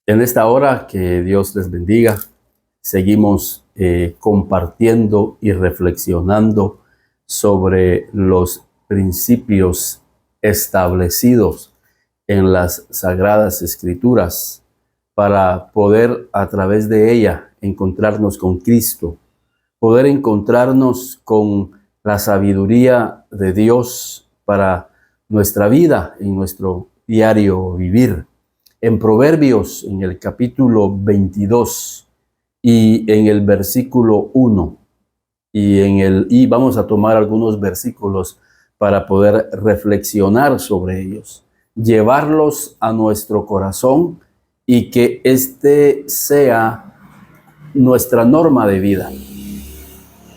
En esta hora, que Dios les bendiga. Seguimos compartiendo y reflexionando sobre los principios establecidos en las Sagradas Escrituras para poder a través de ella encontrarnos con Cristo, poder encontrarnos con la sabiduría de Dios para nuestra vida, en nuestro diario vivir. En Proverbios, en el capítulo 22 y en el versículo 1, y vamos a tomar algunos versículos para poder reflexionar sobre ellos, llevarlos a nuestro corazón y que este sea nuestra norma de vida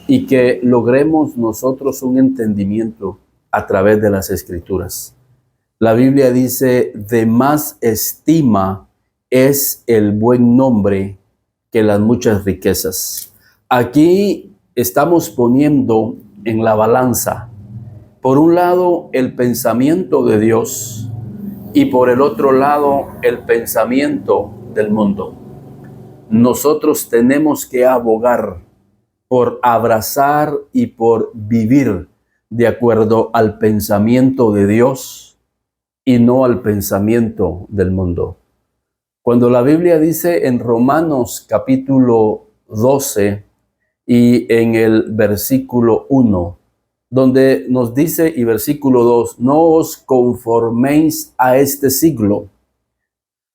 y que logremos nosotros un entendimiento a través de las Escrituras. La Biblia dice: de más estima es el buen nombre que las muchas riquezas. Aquí estamos poniendo en la balanza, por un lado, el pensamiento de Dios y por el otro lado, el pensamiento del mundo. Nosotros tenemos que abogar por abrazar y por vivir de acuerdo al pensamiento de Dios y no al pensamiento del mundo. Cuando la Biblia dice en Romanos capítulo 12 y en el versículo 1, donde nos dice, y versículo 2, no os conforméis a este siglo,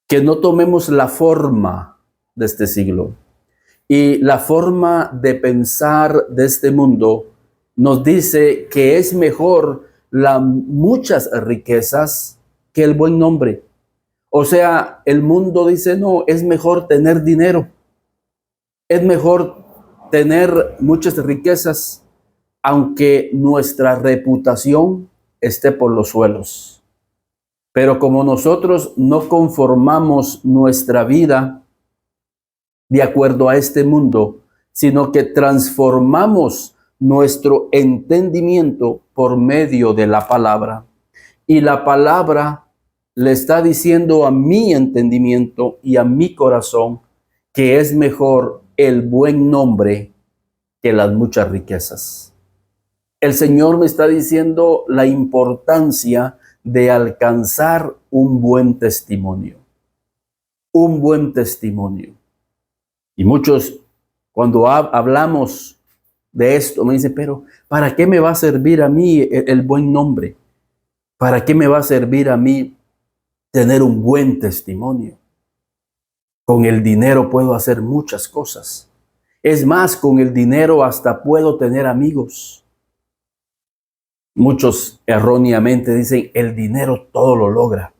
que no tomemos la forma de este siglo. Y la forma de pensar de este mundo nos dice que es mejor las muchas riquezas que el buen nombre. O sea, el mundo dice: no, es mejor tener dinero, es mejor tener muchas riquezas, aunque nuestra reputación esté por los suelos. Pero como nosotros no conformamos nuestra vida de acuerdo a este mundo, sino que transformamos nuestro entendimiento por medio de la palabra. Y la palabra le está diciendo a mi entendimiento y a mi corazón que es mejor el buen nombre que las muchas riquezas. El Señor me está diciendo la importancia de alcanzar un buen testimonio. Un buen testimonio. Y muchos, cuando hablamos de esto, me dicen: pero ¿para qué me va a servir a mí el buen nombre? ¿Para qué me va a servir a mí tener un buen testimonio? Con el dinero puedo hacer muchas cosas. Es más, con el dinero hasta puedo tener amigos. Muchos erróneamente dicen: el dinero todo lo logra.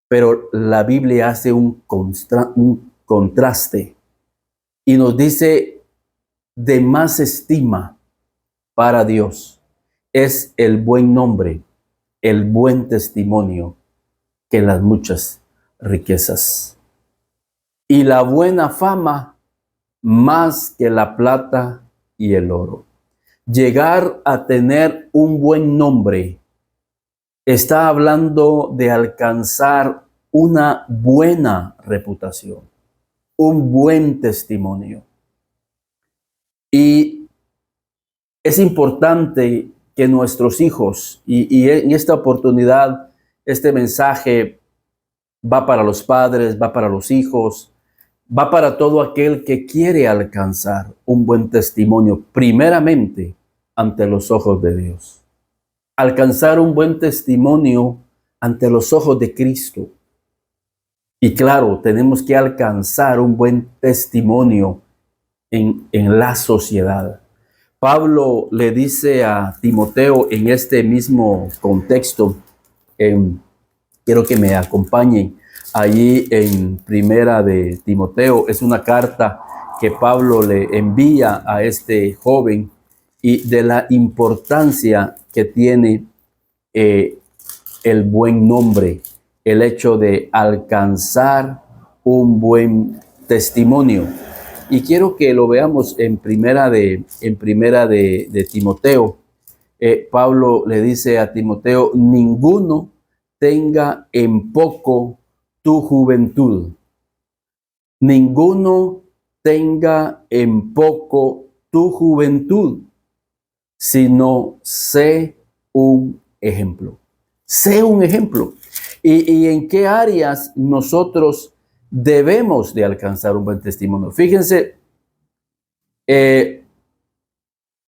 Pero la Biblia hace un contraste y nos dice: de más estima para Dios es el buen nombre, el buen testimonio, que las muchas riquezas. Y la buena fama más que la plata y el oro. Llegar a tener un buen nombre está hablando de alcanzar una buena reputación, un buen testimonio. Y es importante que nuestros hijos, y en esta oportunidad, este mensaje va para los padres, va para los hijos, va para todo aquel que quiere alcanzar un buen testimonio, primeramente ante los ojos de Dios. Alcanzar un buen testimonio ante los ojos de Cristo. Y claro, tenemos que alcanzar un buen testimonio en la sociedad. Pablo le dice a Timoteo en este mismo contexto, quiero que me acompañen allí en Primera de Timoteo. Es una carta que Pablo le envía a este joven y de la importancia que tiene el buen nombre, el hecho de alcanzar un buen testimonio. Y quiero que lo veamos en primera de Timoteo. Pablo le dice a Timoteo: ninguno tenga en poco tu juventud, Ninguno tenga en poco tu juventud, sino sé un ejemplo. Sé un ejemplo. ¿Y en qué áreas nosotros debemos de alcanzar un buen testimonio? Fíjense,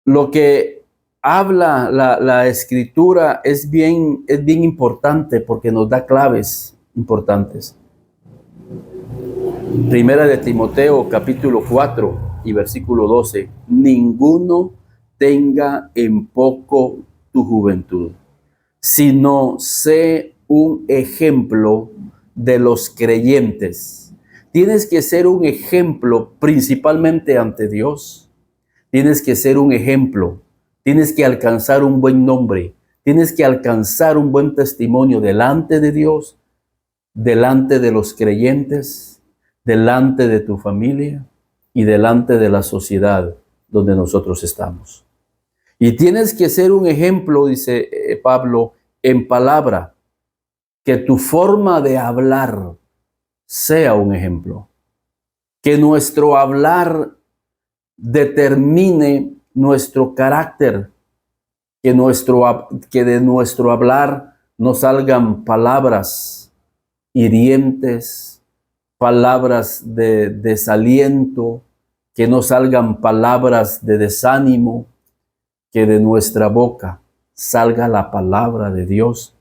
lo que habla la escritura es bien importante porque nos da claves importantes. Primera de Timoteo, capítulo 4 y versículo 12. Ninguno tenga en poco tu juventud, sino sé un ejemplo de los creyentes. Tienes que ser un ejemplo principalmente ante Dios. Tienes que ser un ejemplo. Tienes que alcanzar un buen nombre. Tienes que alcanzar un buen testimonio delante de Dios, delante de los creyentes, delante de tu familia y delante de la sociedad donde nosotros estamos. Y tienes que ser un ejemplo, dice Pablo, en palabra, que tu forma de hablar sea un ejemplo, que nuestro hablar determine nuestro carácter, que de nuestro hablar no salgan palabras hirientes, palabras de desaliento, que no salgan palabras de desánimo, que de nuestra boca salga la palabra de Dios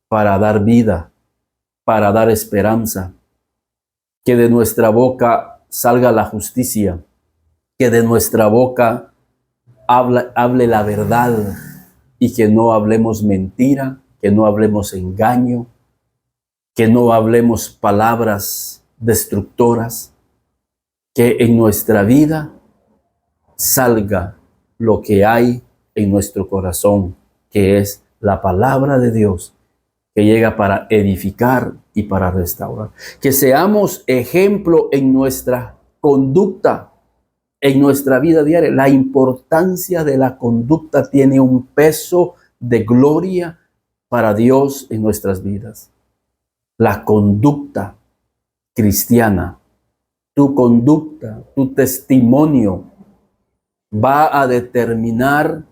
para dar vida, para dar esperanza, que de nuestra boca salga la justicia, que de nuestra boca hable la verdad y que no hablemos mentira, que no hablemos engaño, que no hablemos palabras destructoras, que en nuestra vida salga lo que hay en nuestro corazón, que es la palabra de Dios, que llega para edificar y para restaurar. Que seamos ejemplo en nuestra conducta, en nuestra vida diaria. La importancia de la conducta tiene un peso de gloria para Dios en nuestras vidas. La conducta cristiana, tu conducta, tu testimonio va a determinar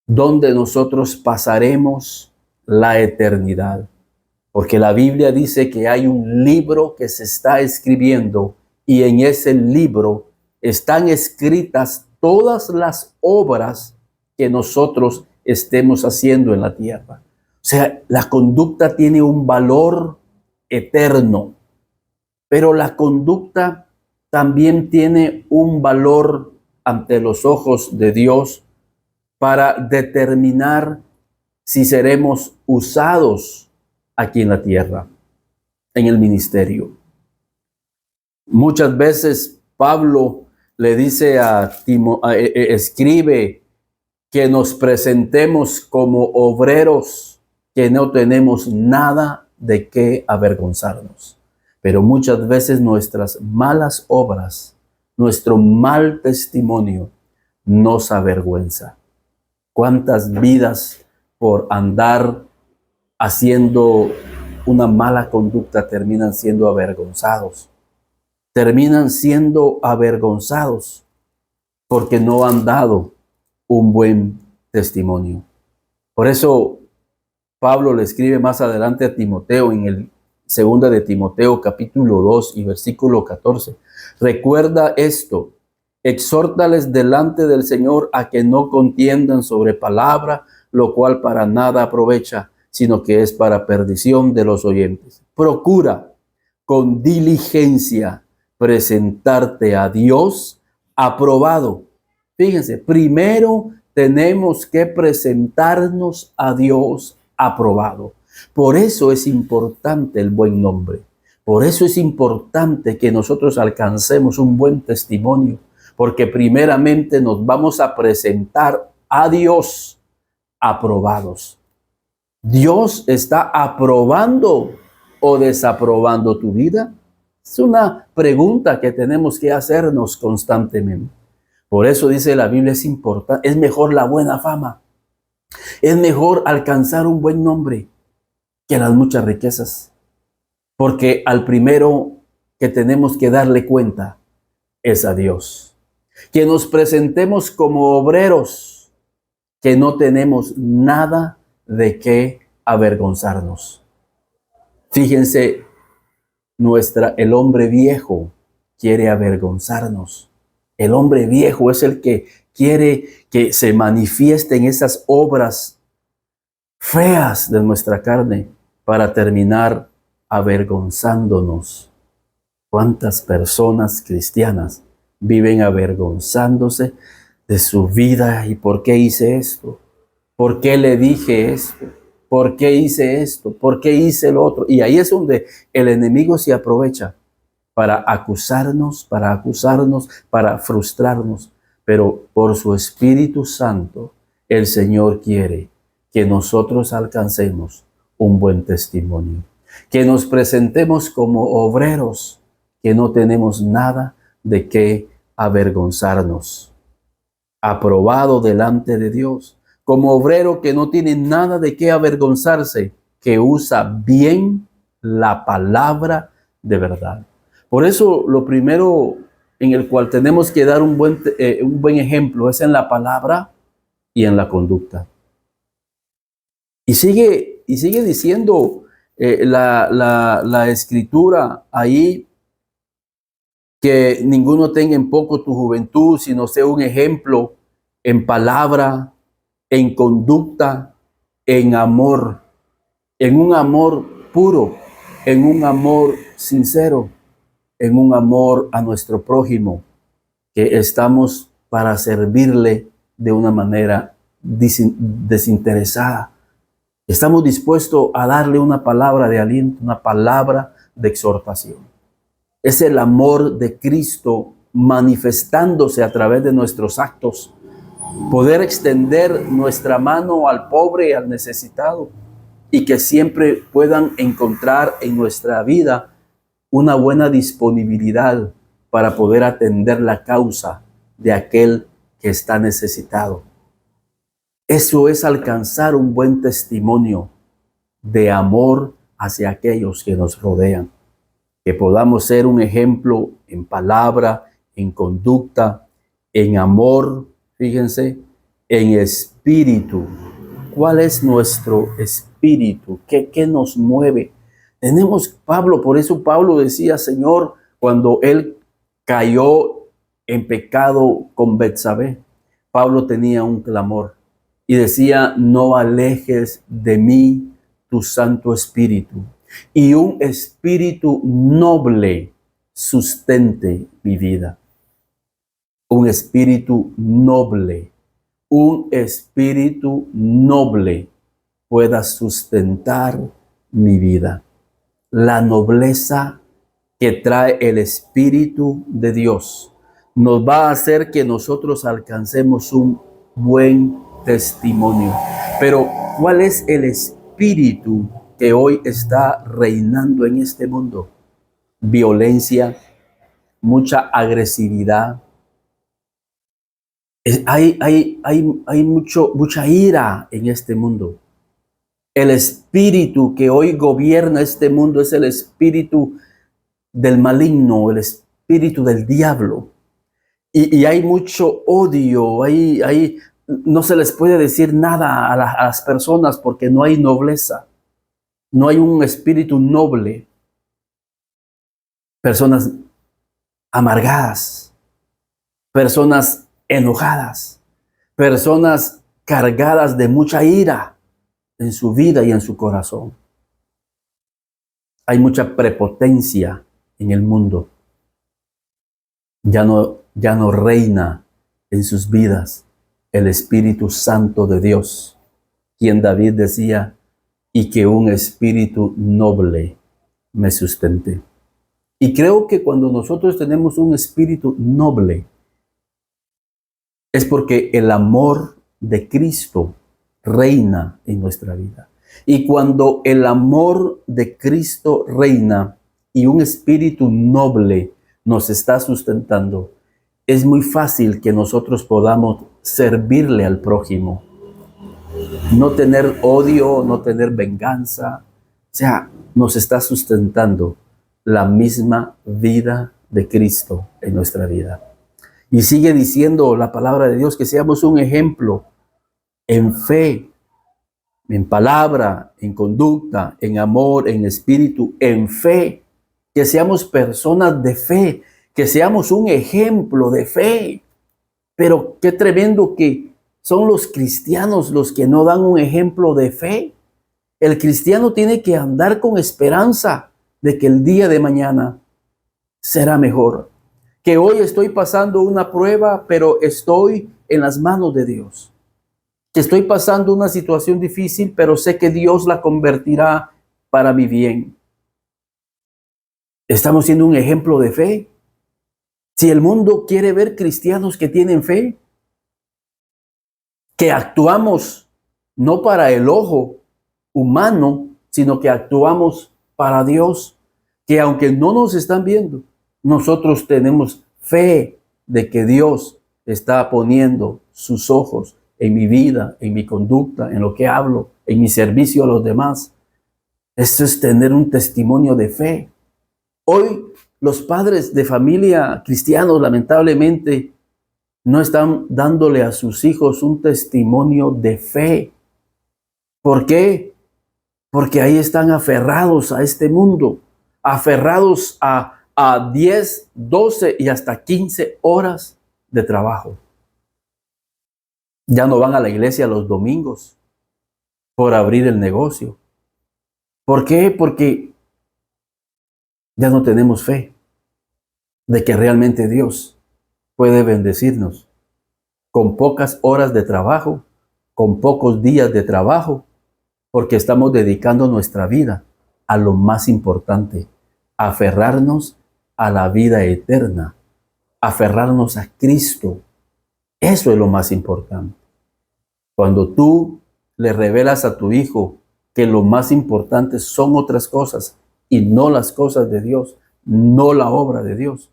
dónde nosotros pasaremos la eternidad. Porque la Biblia dice que hay un libro que se está escribiendo y en ese libro están escritas todas las obras que nosotros estemos haciendo en la tierra. O sea, la conducta tiene un valor eterno, pero la conducta también tiene un valor ante los ojos de Dios para determinar si seremos usados aquí en la tierra, en el ministerio. Muchas veces Pablo le dice escribe que nos presentemos como obreros que no tenemos nada de qué avergonzarnos. Pero muchas veces nuestras malas obras, nuestro mal testimonio nos avergüenza. ¿Cuántas vidas por andar haciendo una mala conducta terminan siendo avergonzados? Terminan siendo avergonzados porque no han dado un buen testimonio. Por eso Pablo le escribe más adelante a Timoteo en el 2 de Timoteo capítulo 2 y versículo 14. Recuerda esto, exhórtales delante del Señor a que no contiendan sobre palabra, lo cual para nada aprovecha, sino que es para perdición de los oyentes. Procura con diligencia presentarte a Dios aprobado. Fíjense, primero tenemos que presentarnos a Dios aprobado. Por eso es importante el buen nombre. Por eso es importante que nosotros alcancemos un buen testimonio, porque primeramente nos vamos a presentar a Dios aprobados. ¿Dios está aprobando o desaprobando tu vida? Es una pregunta que tenemos que hacernos constantemente. Por eso dice la Biblia, es importante, es mejor la buena fama. Es mejor alcanzar un buen nombre que las muchas riquezas. Porque al primero que tenemos que darle cuenta es a Dios. Que nos presentemos como obreros, que no tenemos nada de qué avergonzarnos. Fíjense, el hombre viejo quiere avergonzarnos. El hombre viejo es el que quiere que se manifiesten esas obras feas de nuestra carne para terminar avergonzándonos. ¿Cuántas personas cristianas viven avergonzándose de su vida? ¿Y por qué hice esto? ¿Por qué le dije esto? ¿Por qué hice esto? ¿Por qué hice lo otro? Y ahí es donde el enemigo se aprovecha para acusarnos, para frustrarnos. Pero por su Espíritu Santo, el Señor quiere que nosotros alcancemos un buen testimonio. Que nos presentemos como obreros, que no tenemos nada de qué avergonzarnos. Aprobado delante de Dios. Como obrero que no tiene nada de qué avergonzarse, que usa bien la palabra de verdad. Por eso lo primero en el cual tenemos que dar un buen ejemplo es en la palabra y en la conducta. Y sigue diciendo la Escritura ahí, que ninguno tenga en poco tu juventud, sino sea un ejemplo en palabra, en conducta, en amor, en un amor puro, en un amor sincero, en un amor a nuestro prójimo, que estamos para servirle de una manera desinteresada. Estamos dispuestos a darle una palabra de aliento, una palabra de exhortación. Es el amor de Cristo manifestándose a través de nuestros actos. Poder extender nuestra mano al pobre y al necesitado, y que siempre puedan encontrar en nuestra vida una buena disponibilidad para poder atender la causa de aquel que está necesitado. Eso es alcanzar un buen testimonio de amor hacia aquellos que nos rodean. Que podamos ser un ejemplo en palabra, en conducta, en amor, fíjense, en espíritu. ¿Cuál es nuestro espíritu? ¿Qué nos mueve? Tenemos Pablo, por eso Pablo decía, Señor, cuando él cayó en pecado con Betsabé, Pablo tenía un clamor y decía, no alejes de mí tu Santo Espíritu, y un espíritu noble sustente mi vida. Un espíritu noble pueda sustentar mi vida. La nobleza que trae el Espíritu de Dios nos va a hacer que nosotros alcancemos un buen testimonio. Pero, ¿cuál es el espíritu que hoy está reinando en este mundo? Violencia, mucha agresividad. Hay mucha ira en este mundo. El espíritu que hoy gobierna este mundo es el espíritu del maligno, el espíritu del diablo. Y hay mucho odio, no se les puede decir nada a las personas porque no hay nobleza, no hay un espíritu noble. Personas amargadas, personas enojadas, personas cargadas de mucha ira en su vida y en su corazón. Hay mucha prepotencia en el mundo. Ya no reina en sus vidas el Espíritu Santo de Dios, quien David decía, y que un espíritu noble me sustente. Y creo que cuando nosotros tenemos un espíritu noble, es porque el amor de Cristo reina en nuestra vida. Y cuando el amor de Cristo reina y un espíritu noble nos está sustentando, es muy fácil que nosotros podamos servirle al prójimo. No tener odio, no tener venganza. O sea, nos está sustentando la misma vida de Cristo en nuestra vida. Y sigue diciendo la palabra de Dios que seamos un ejemplo en fe, en palabra, en conducta, en amor, en espíritu, en fe. Que seamos personas de fe, que seamos un ejemplo de fe. Pero qué tremendo que son los cristianos los que no dan un ejemplo de fe. El cristiano tiene que andar con esperanza de que el día de mañana será mejor. Que hoy estoy pasando una prueba, pero estoy en las manos de Dios. Que estoy pasando una situación difícil, pero sé que Dios la convertirá para mi bien. Estamos siendo un ejemplo de fe. Si el mundo quiere ver cristianos que tienen fe, que actuamos no para el ojo humano, sino que actuamos para Dios, que aunque no nos están viendo, nosotros tenemos fe de que Dios está poniendo sus ojos en mi vida, en mi conducta, en lo que hablo, en mi servicio a los demás. Eso es tener un testimonio de fe. Hoy los padres de familia cristianos, lamentablemente, no están dándole a sus hijos un testimonio de fe. ¿Por qué? Porque ahí están aferrados a este mundo, aferrados a 10, 12 y hasta 15 horas de trabajo. Ya no van a la iglesia los domingos por abrir el negocio. ¿Por qué? Porque ya no tenemos fe de que realmente Dios puede bendecirnos con pocas horas de trabajo, con pocos días de trabajo, porque estamos dedicando nuestra vida a lo más importante, aferrarnos a la vida eterna, aferrarnos a Cristo. Eso es lo más importante. Cuando tú le revelas a tu hijo que lo más importante son otras cosas y no las cosas de Dios, no la obra de Dios,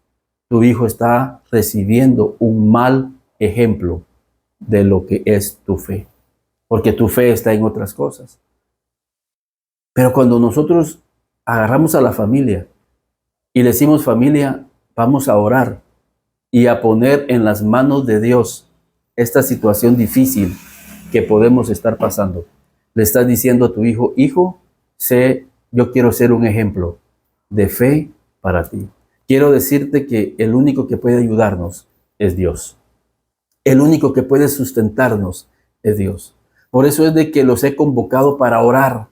tu hijo está recibiendo un mal ejemplo de lo que es tu fe, porque tu fe está en otras cosas. Pero cuando nosotros agarramos a la familia y le decimos, familia, vamos a orar y a poner en las manos de Dios esta situación difícil que podemos estar pasando, le estás diciendo a tu hijo, hijo, yo quiero ser un ejemplo de fe para ti. Quiero decirte que el único que puede ayudarnos es Dios. El único que puede sustentarnos es Dios. Por eso es de que los he convocado para orar,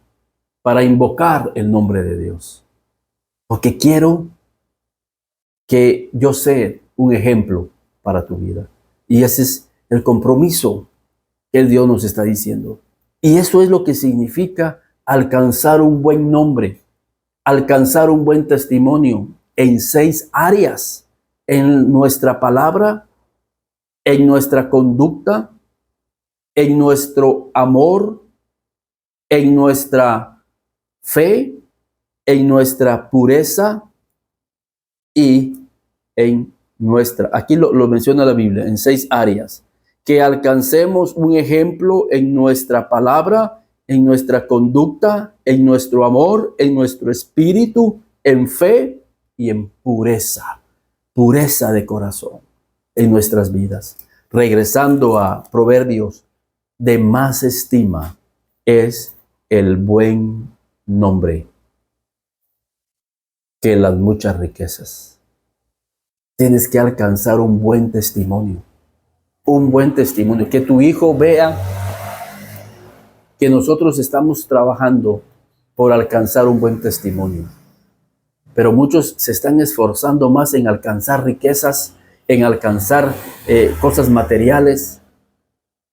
para invocar el nombre de Dios. Porque quiero que yo sea un ejemplo para tu vida. Y ese es el compromiso que Dios nos está diciendo. Y eso es lo que significa alcanzar un buen nombre, alcanzar un buen testimonio en 6 áreas: en nuestra palabra, en nuestra conducta, en nuestro amor, en nuestra fe, en nuestra pureza y en nuestra, aquí lo menciona la Biblia, en 6 áreas. Que alcancemos un ejemplo en nuestra palabra, en nuestra conducta, en nuestro amor, en nuestro espíritu, en fe y en pureza, pureza de corazón en nuestras vidas. Regresando a Proverbios, de más estima es el buen nombre que las muchas riquezas. Tienes que alcanzar un buen testimonio, que tu hijo vea que nosotros estamos trabajando por alcanzar un buen testimonio. Pero muchos se están esforzando más en alcanzar riquezas, en alcanzar cosas materiales,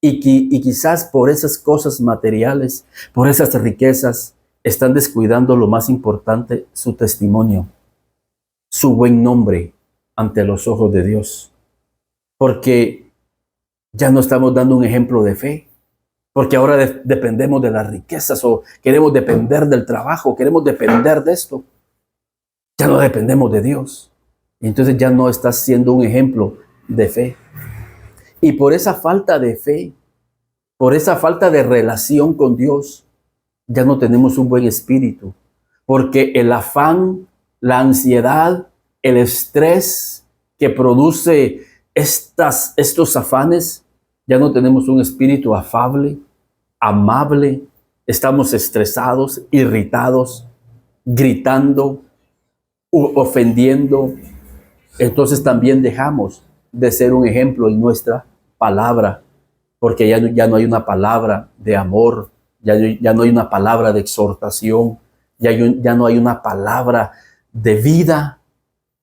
y quizás por esas cosas materiales, por esas riquezas, están descuidando lo más importante, su testimonio, su buen nombre ante los ojos de Dios. Porque ya no estamos dando un ejemplo de fe, porque ahora dependemos de las riquezas, o queremos depender del trabajo, queremos depender de esto. Ya no dependemos de Dios. Entonces ya no estás siendo un ejemplo de fe. Y por esa falta de fe, por esa falta de relación con Dios, ya no tenemos un buen espíritu. Porque el afán la ansiedad, el estrés que produce estos afanes. Ya no tenemos un espíritu afable, amable, estamos estresados, irritados, gritando, ofendiendo. Entonces también dejamos de ser un ejemplo en nuestra palabra, porque ya no hay una palabra de amor, ya no hay una palabra de exhortación, ya no hay una palabra de vida,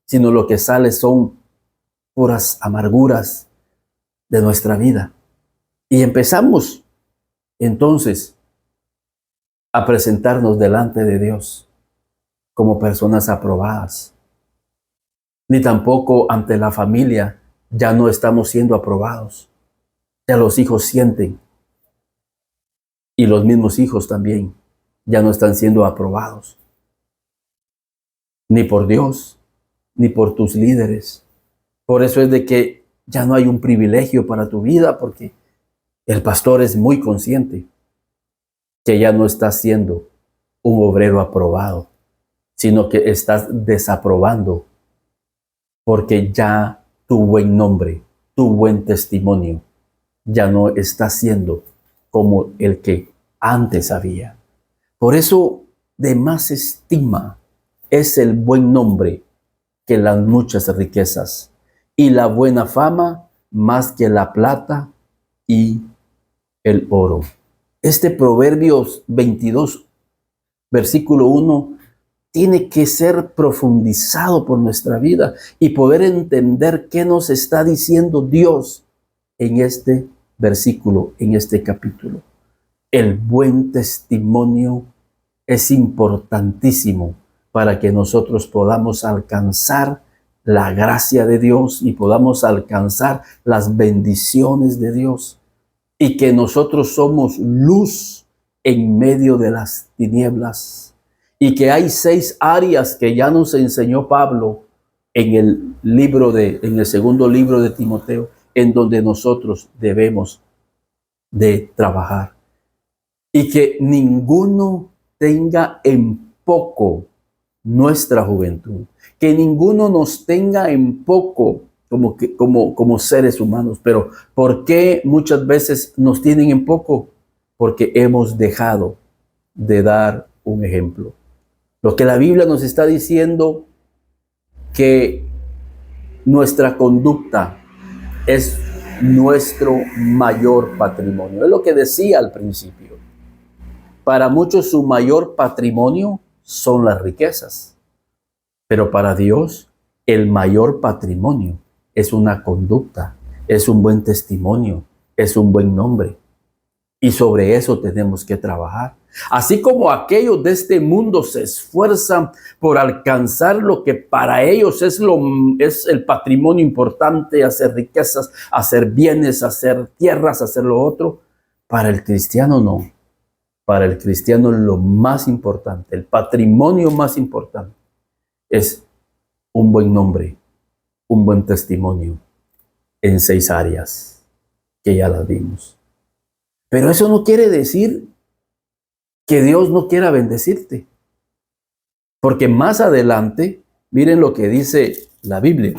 sino lo que sale son puras amarguras de nuestra vida. Y empezamos entonces a presentarnos delante de Dios como personas aprobadas. Ni tampoco ante la familia ya no estamos siendo aprobados. Ya los hijos sienten, y los mismos hijos también ya no están siendo aprobados, ni por Dios, ni por tus líderes. Por eso es de que ya no hay un privilegio para tu vida, porque el pastor es muy consciente que ya no estás siendo un obrero aprobado, sino que estás desaprobando, porque ya tu buen nombre, tu buen testimonio, ya no está siendo como el que antes había. Por eso de más estima es el buen nombre que las muchas riquezas, y la buena fama más que la plata y el oro. Este Proverbios 22, versículo 1, tiene que ser profundizado por nuestra vida y poder entender qué nos está diciendo Dios en este versículo, en este capítulo. El buen testimonio es importantísimo para que nosotros podamos alcanzar la gracia de Dios y podamos alcanzar las bendiciones de Dios, y que nosotros somos luz en medio de las tinieblas, y que hay 6 áreas que ya nos enseñó Pablo en el segundo libro de Timoteo, en donde nosotros debemos de trabajar, y que ninguno tenga en poco nuestra juventud, que ninguno nos tenga en poco como seres humanos. Pero ¿por qué muchas veces nos tienen en poco? Porque hemos dejado de dar un ejemplo. Lo que la Biblia nos está diciendo, que nuestra conducta es nuestro mayor patrimonio. Es lo que decía al principio. Para muchos su mayor patrimonio son las riquezas, pero para Dios el mayor patrimonio es una conducta, es un buen testimonio, es un buen nombre. Y sobre eso tenemos que trabajar. Así como aquellos de este mundo se esfuerzan por alcanzar lo que para ellos es el patrimonio importante, hacer riquezas, hacer bienes, hacer tierras, hacer lo otro, para el cristiano no. Para el cristiano lo más importante, el patrimonio más importante, es un buen nombre, un buen testimonio en 6 áreas que ya las vimos. Pero eso no quiere decir que Dios no quiera bendecirte, porque más adelante, miren lo que dice la Biblia.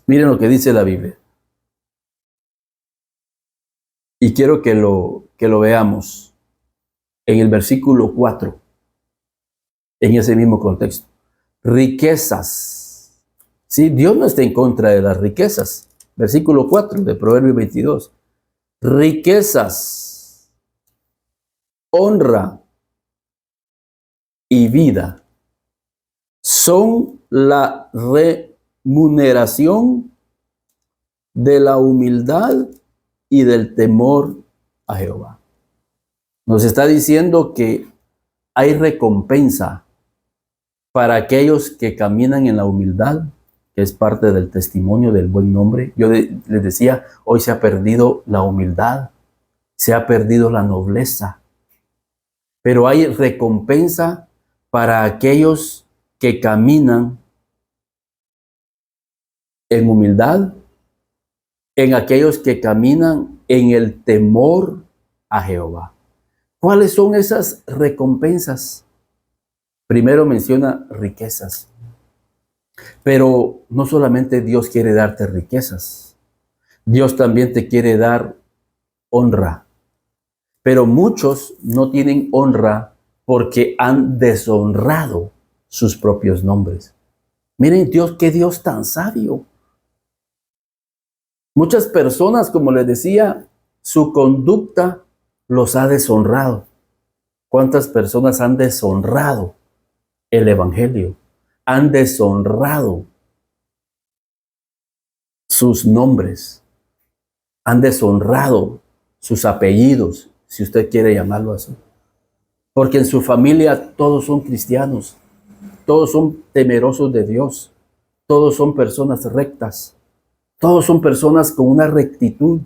Miren lo que dice la Biblia. Y quiero que lo veamos en el versículo 4, en ese mismo contexto. Riquezas. Sí, Dios no está en contra de las riquezas. Versículo 4 de Proverbios 22. Riquezas, honra y vida son la remuneración de la humildad y del temor a Jehová. Nos está diciendo que hay recompensa para aquellos que caminan en la humildad, que es parte del testimonio del buen nombre. Yo les decía, hoy se ha perdido la humildad, se ha perdido la nobleza, pero hay recompensa para aquellos que caminan en humildad, en aquellos que caminan en el temor a Jehová. ¿Cuáles son esas recompensas? Primero menciona riquezas, pero no solamente Dios quiere darte riquezas, Dios también te quiere dar honra. Pero muchos no tienen honra porque han deshonrado sus propios nombres. Miren Dios, qué Dios tan sabio. Muchas personas, como les decía, su conducta los ha deshonrado. ¿Cuántas personas han deshonrado el Evangelio? Han deshonrado sus nombres, han deshonrado sus apellidos, si usted quiere llamarlo así. Porque en su familia todos son cristianos, todos son temerosos de Dios, todos son personas rectas, todos son personas con una rectitud.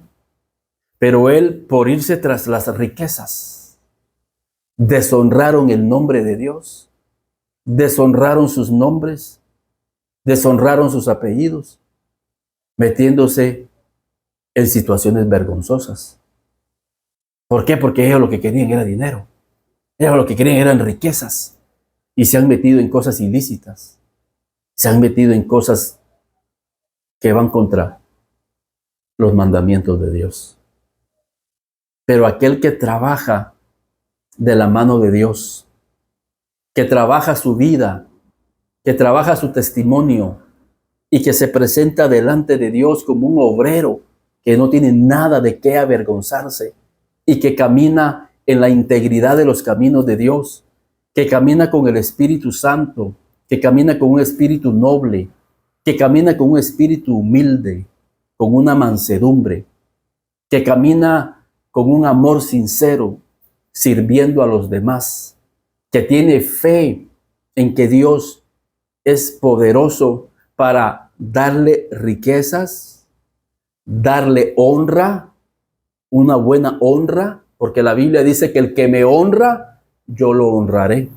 Pero él, por irse tras las riquezas, deshonraron el nombre de Dios, deshonraron sus nombres, deshonraron sus apellidos, metiéndose en situaciones vergonzosas. ¿Por qué? Porque ellos lo que querían era dinero. Ellos lo que querían eran riquezas. Y se han metido en cosas ilícitas. Se han metido en cosas que van contra los mandamientos de Dios. Pero aquel que trabaja de la mano de Dios, que trabaja su vida, que trabaja su testimonio y que se presenta delante de Dios como un obrero que no tiene nada de qué avergonzarse y que camina en la integridad de los caminos de Dios, que camina con el Espíritu Santo, que camina con un espíritu noble, que camina con un espíritu humilde, con una mansedumbre, que camina con un amor sincero, sirviendo a los demás, que tiene fe en que Dios es poderoso para darle riquezas, darle honra, una buena honra, porque la Biblia dice que el que me honra, yo lo honraré.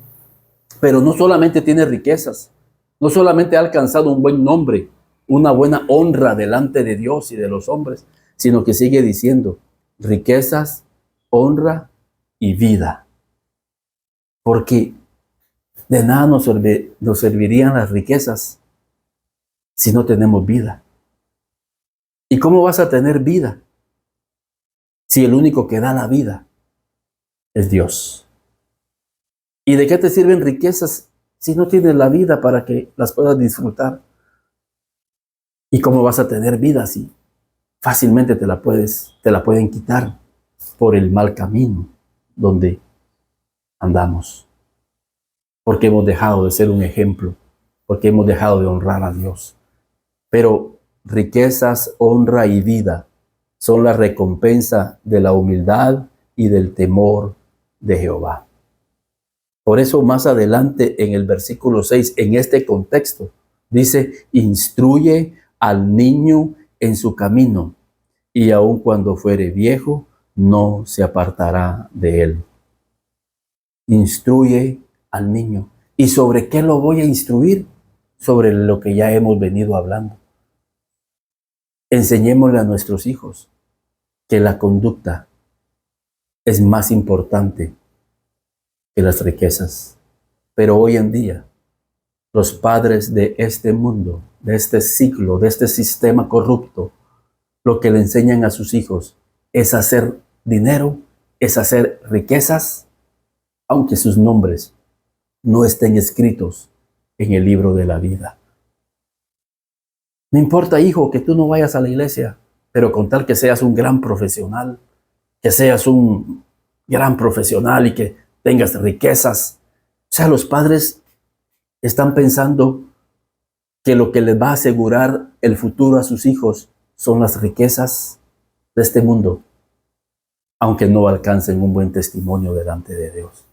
Pero no solamente tiene riquezas, no solamente ha alcanzado un buen nombre, una buena honra delante de Dios y de los hombres, sino que sigue diciendo riquezas, honra y vida. Porque de nada nos servirían las riquezas si no tenemos vida. ¿Y cómo vas a tener vida si el único que da la vida es Dios? ¿Y de qué te sirven riquezas si no tienes la vida para que las puedas disfrutar? ¿Y cómo vas a tener vida si fácilmente te la pueden quitar por el mal camino donde andamos? Porque hemos dejado de ser un ejemplo, porque hemos dejado de honrar a Dios. Pero riquezas, honra y vida son la recompensa de la humildad y del temor de Jehová. Por eso más adelante en el versículo 6, en este contexto, dice, instruye al niño en su camino, y aun cuando fuere viejo, no se apartará de él. Instruye al niño. ¿Y sobre qué lo voy a instruir? Sobre lo que ya hemos venido hablando. Enseñémosle a nuestros hijos que la conducta es más importante que las riquezas. Pero hoy en día, los padres de este mundo, de este siglo, de este sistema corrupto, lo que le enseñan a sus hijos es hacer dinero, es hacer riquezas, aunque sus nombres no estén escritos en el libro de la vida. No importa, hijo, que tú no vayas a la iglesia, pero con tal que seas un gran profesional, que seas un gran profesional y que tengas riquezas. O sea, los padres están pensando que lo que les va a asegurar el futuro a sus hijos son las riquezas de este mundo, aunque no alcancen un buen testimonio delante de Dios.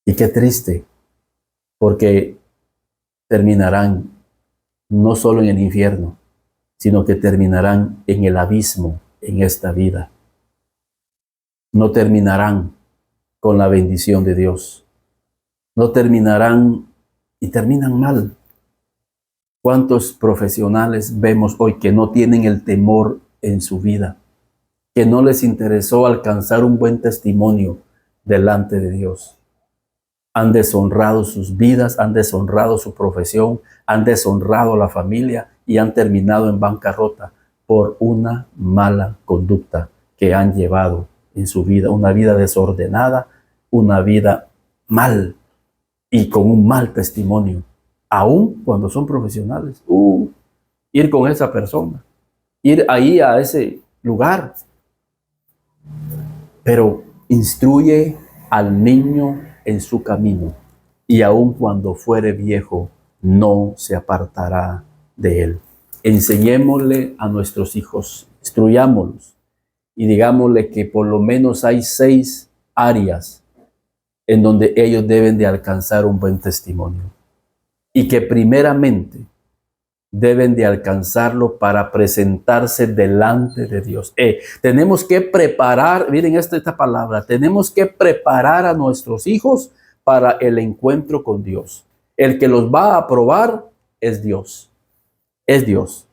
Y qué triste, porque terminarán no solo en el infierno, sino que terminarán en el abismo en esta vida. No terminarán con la bendición de Dios. No terminarán y terminan mal. ¿Cuántos profesionales vemos hoy que no tienen el temor en su vida? Que no les interesó alcanzar un buen testimonio delante de Dios. Han deshonrado sus vidas, han deshonrado su profesión, han deshonrado la familia y han terminado en bancarrota por una mala conducta que han llevado en su vida, una vida desordenada, una vida mal y con un mal testimonio, aún cuando son profesionales. Ir con esa persona, ir ahí a ese lugar, pero instruye al niño en su camino, y aun cuando fuere viejo, no se apartará de él. Enseñémosle a nuestros hijos, instruyámoslos, y digámosle que por lo menos hay 6 áreas en donde ellos deben de alcanzar un buen testimonio, y que primeramente deben de alcanzarlo para presentarse delante de Dios. Tenemos que preparar, miren esta palabra, tenemos que preparar a nuestros hijos para el encuentro con Dios. El que los va a aprobar es Dios. Es Dios.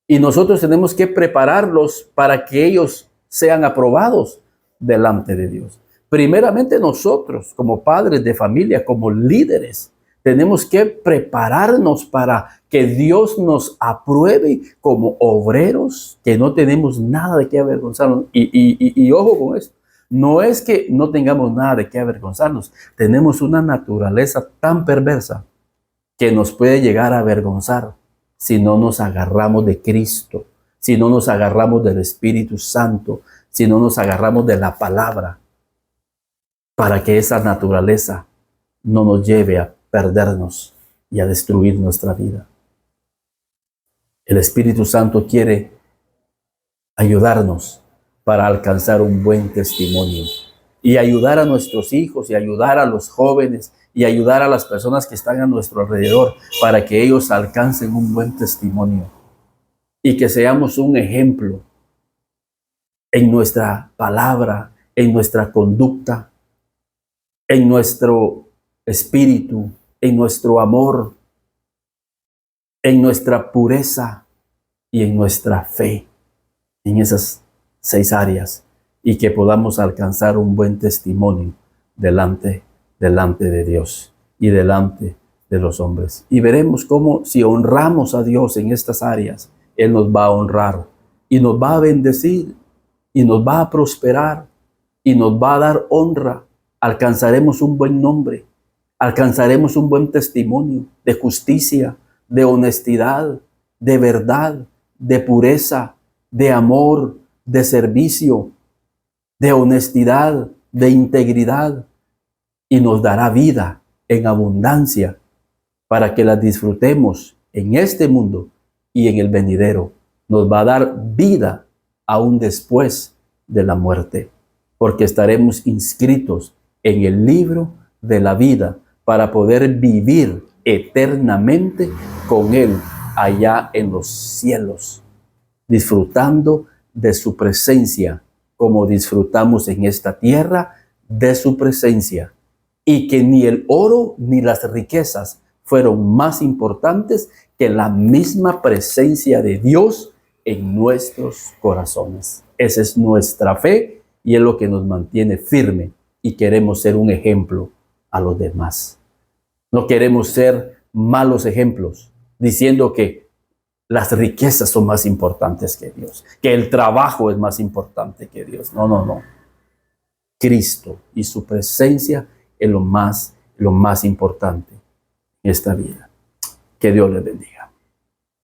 Y nosotros tenemos que prepararlos para que ellos sean aprobados delante de Dios. Primeramente nosotros, como padres de familia, como líderes, tenemos que prepararnos para que Dios nos apruebe como obreros, que no tenemos nada de qué avergonzarnos. Y ojo con esto, no es que no tengamos nada de qué avergonzarnos, tenemos una naturaleza tan perversa que nos puede llegar a avergonzar si no nos agarramos de Cristo, si no nos agarramos del Espíritu Santo, si no nos agarramos de la palabra, para que esa naturaleza no nos lleve a perdernos y a destruir nuestra vida. El Espíritu Santo quiere ayudarnos para alcanzar un buen testimonio y ayudar a nuestros hijos y ayudar a los jóvenes y ayudar a las personas que están a nuestro alrededor para que ellos alcancen un buen testimonio y que seamos un ejemplo en nuestra palabra, en nuestra conducta, en nuestro espíritu, en nuestro amor, en nuestra pureza y en nuestra fe, en esas 6 áreas, y que podamos alcanzar un buen testimonio delante de Dios y delante de los hombres. Y veremos cómo si honramos a Dios en estas áreas, Él nos va a honrar y nos va a bendecir y nos va a prosperar y nos va a dar honra. Alcanzaremos un buen nombre, alcanzaremos un buen testimonio de justicia, de honestidad, de verdad, de pureza, de amor, de servicio, de honestidad, de integridad, y nos dará vida en abundancia para que la disfrutemos en este mundo y en el venidero. Nos va a dar vida aún después de la muerte, porque estaremos inscritos en el libro de la vida para poder vivir eternamente con Él allá en los cielos, disfrutando de su presencia como disfrutamos en esta tierra de su presencia, y que ni el oro ni las riquezas fueron más importantes que la misma presencia de Dios en nuestros corazones. Esa es nuestra fe y es lo que nos mantiene firme, y queremos ser un ejemplo a los demás. No queremos ser malos ejemplos, diciendo que las riquezas son más importantes que Dios, que el trabajo es más importante que Dios. No, no, no. Cristo y su presencia es lo más importante en esta vida. Que Dios les bendiga.